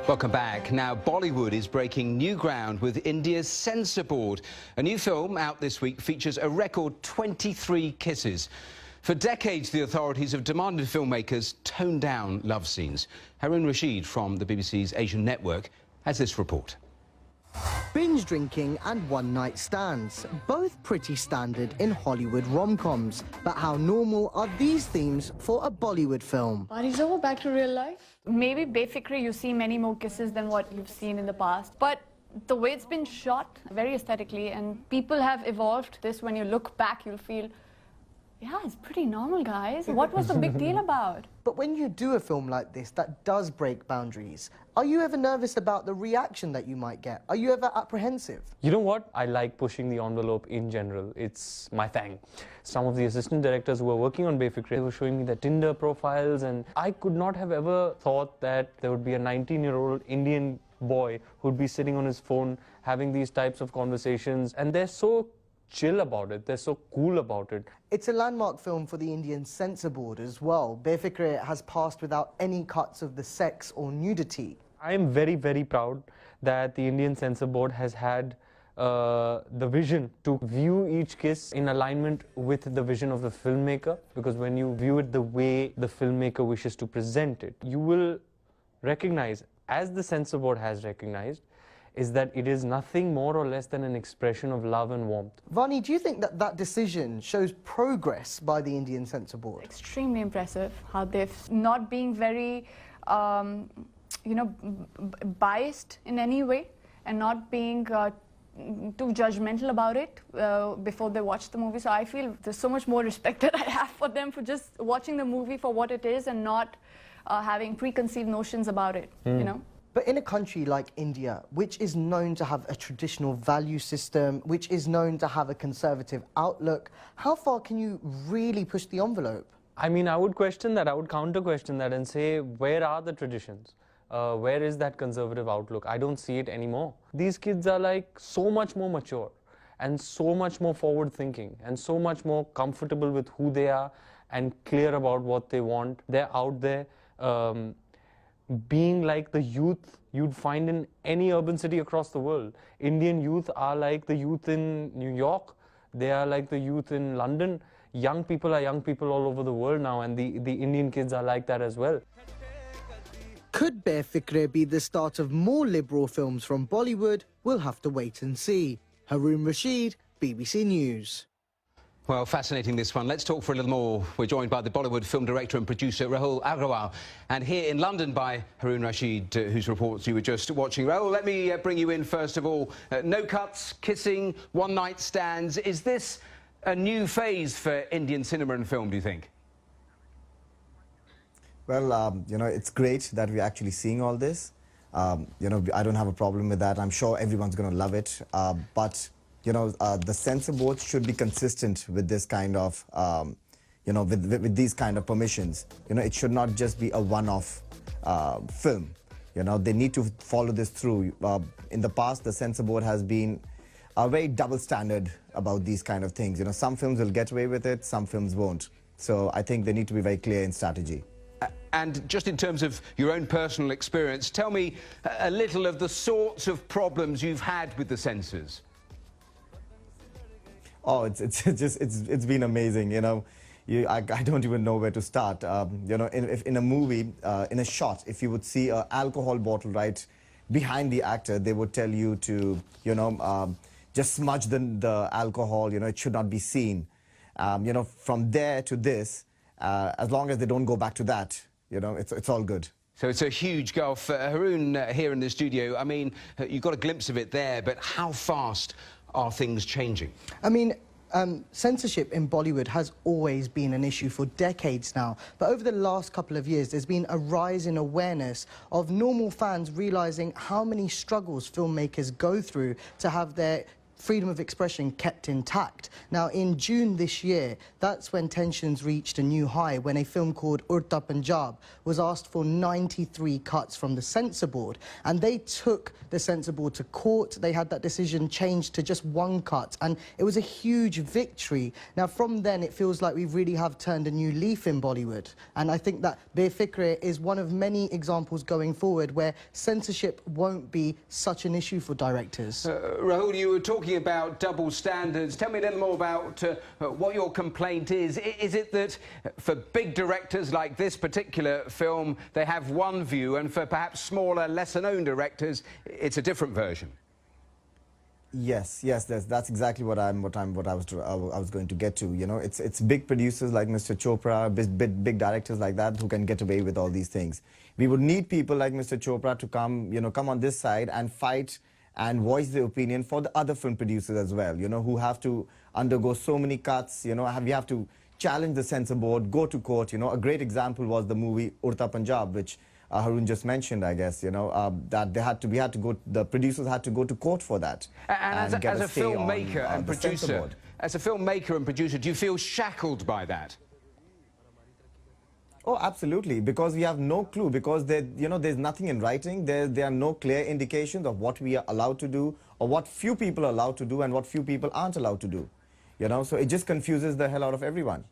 Welcome back. Now, Bollywood is breaking new ground with India's censor board. A new film out this week features a record 23 kisses. For decades, the authorities have demanded filmmakers tone down love scenes. Haroon Rashid from the BBC's Asian network has this report. Binge drinking and one-night stands, both pretty standard in Hollywood rom-coms. But how normal are these themes for a Bollywood film? Party's over, back to real life. Maybe Befikre, you see many more kisses than what you've seen in the past. But the way it's been shot, very aesthetically, and people have evolved this. When you look back, you'll feel, yeah, it's pretty normal, guys. What was the big deal about? But when you do a film like this that does break boundaries, are you ever nervous about the reaction that you might get? Are you ever apprehensive? You know what? I like pushing the envelope in general. It's my thing. Some of the assistant directors who were working on Befikre were showing me their Tinder profiles, and I could not have ever thought that there would be a 19-year-old Indian boy who'd be sitting on his phone having these types of conversations, and they're so chill about it. They're so cool about it. It's a landmark film for the Indian censor board as well. Befikre has passed without any cuts of the sex or nudity. I am very, very proud that the Indian censor board has had the vision to view each kiss in alignment with the vision of the filmmaker, because when you view it the way the filmmaker wishes to present it, you will recognize, as the censor board has recognized, is that it is nothing more or less than an expression of love and warmth. Vaani, do you think that that decision shows progress by the Indian censor board? Extremely impressive how they've not being very, biased in any way, and not being too judgmental about it before they watch the movie. So I feel there's so much more respect that I have for them for just watching the movie for what it is and not having preconceived notions about it, you know? But in a country like India, which is known to have a traditional value system, which is known to have a conservative outlook, how far can you really push the envelope? I mean, I would question that. I would counter-question that and say, where are the traditions? Where is that conservative outlook? I don't see it anymore. These kids are like so much more mature and so much more forward-thinking and so much more comfortable with who they are and clear about what they want. They're out there being like the youth you'd find in any urban city across the world. Indian youth are like the youth in New York. They are like the youth in London. Young people are young people all over the world now, and the Indian kids are like that as well. Could Befikre be the start of more liberal films from Bollywood? We'll have to wait and see. Haroon Rashid, BBC News. Well, fascinating, this one. Let's talk for a little more. We're joined by the Bollywood film director and producer Rahul Agrawal, and here in London by Haroon Rashid, whose reports you were just watching. Rahul, let me bring you in first of all. No cuts, kissing, one-night stands. Is this a new phase for Indian cinema and film, do you think? Well, it's great that we're actually seeing all this. I don't have a problem with that. I'm sure everyone's going to love it. But the censor board should be consistent with this kind of, with these kind of permissions. It should not just be a one-off film. They need to follow this through. In the past, the censor board has been a very double standard about these kind of things. Some films will get away with it, some films won't. So I think they need to be very clear in strategy. And just in terms of your own personal experience, tell me a little of the sorts of problems you've had with the censors. Oh, it's been amazing. I don't even know where to start. In a movie, in a shot, if you would see an alcohol bottle right behind the actor, they would tell you to, just smudge the alcohol. It should not be seen. From there to this, as long as they don't go back to that, it's all good. So it's a huge gulf. Haroon, here in the studio, I mean, you got a glimpse of it there, but how fast are things changing? I mean, censorship in Bollywood has always been an issue for decades now, but over the last couple of years there's been a rise in awareness of normal fans realising how many struggles filmmakers go through to have their freedom of expression kept intact. Now, in June this year, that's when tensions reached a new high when a film called Urta Punjab was asked for 93 cuts from the censor board, and they took the censor board to court. They had that decision changed to just 1 cut, and it was a huge victory. Now, from then, it feels like we really have turned a new leaf in Bollywood, and I think that Befikre is one of many examples going forward where censorship won't be such an issue for directors. Rahul, you were talking about double standards. Tell me a little more about what your complaint is. Is it that for big directors like this particular film, they have one view, and for perhaps smaller, lesser-known directors, it's a different version? Yes, that's exactly what I was going to get to. You know, it's big producers like Mr. Chopra, big directors like that who can get away with all these things. We would need people like Mr. Chopra to come on this side and fight and voice their opinion for the other film producers as well, you know, who have to undergo so many cuts, you know, we have to challenge the censor board, go to court, you know. A great example was the movie Urta Punjab, which Haroon just mentioned, I guess, you know, that the producers had to go to court for that. And as a filmmaker and producer, do you feel shackled by that? Oh, absolutely, because we have no clue, because there's nothing in writing. There are no clear indications of what we are allowed to do, or what few people are allowed to do and what few people aren't allowed to do. You know, so it just confuses the hell out of everyone.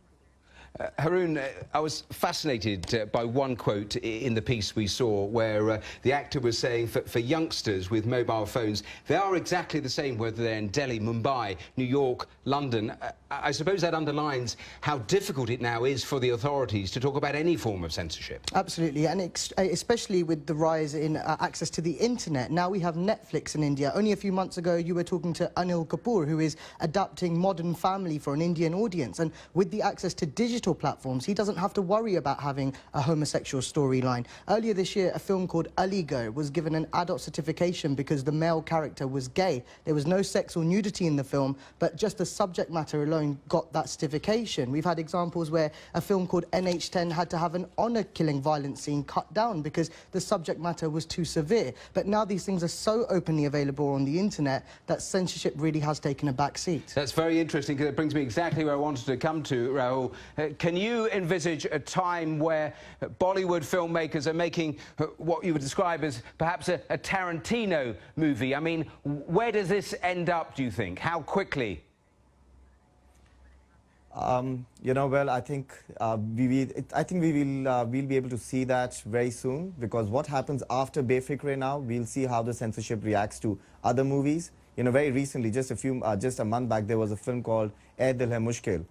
Haroon, I was fascinated by one quote in the piece we saw where the actor was saying for youngsters with mobile phones, they are exactly the same whether they're in Delhi, Mumbai, New York, London. I suppose that underlines how difficult it now is for the authorities to talk about any form of censorship. Absolutely, and especially with the rise in access to the internet. Now we have Netflix in India. Only a few months ago you were talking to Anil Kapoor, who is adapting Modern Family for an Indian audience, and with the access to digital platforms, he doesn't have to worry about having a homosexual storyline. Earlier this year, a film called Aligarh was given an adult certification because the male character was gay. There was no sex or nudity in the film, but just the subject matter alone got that certification. We've had examples where a film called NH10 had to have an honor-killing violence scene cut down because the subject matter was too severe. But now these things are so openly available on the internet that censorship really has taken a back seat. That's very interesting, because it brings me exactly where I wanted to come to, Rahul. Can you envisage a time where Bollywood filmmakers are making what you would describe as perhaps a Tarantino movie? I mean, where does this end up, do you think? How quickly? You know, well, I think we'll be able to see that very soon, because what happens after Befikre now, we'll see how the censorship reacts to other movies. You know, very recently, just a month back, there was a film called Ae Dil Hai Mushkil,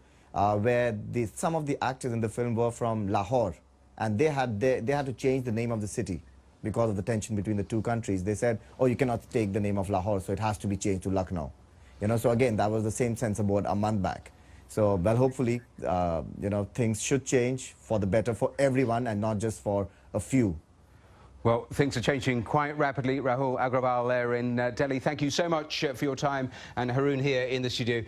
where some of the actors in the film were from Lahore, and they had to change the name of the city because of the tension between the two countries. They said, oh, you cannot take the name of Lahore, so it has to be changed to Lucknow. You know, so again, that was the same censor board a month back. So, well, hopefully, you know, things should change for the better for everyone and not just for a few. Well, things are changing quite rapidly. Rahul Agrawal there in Delhi, thank you so much for your time, and Haroon here in the studio.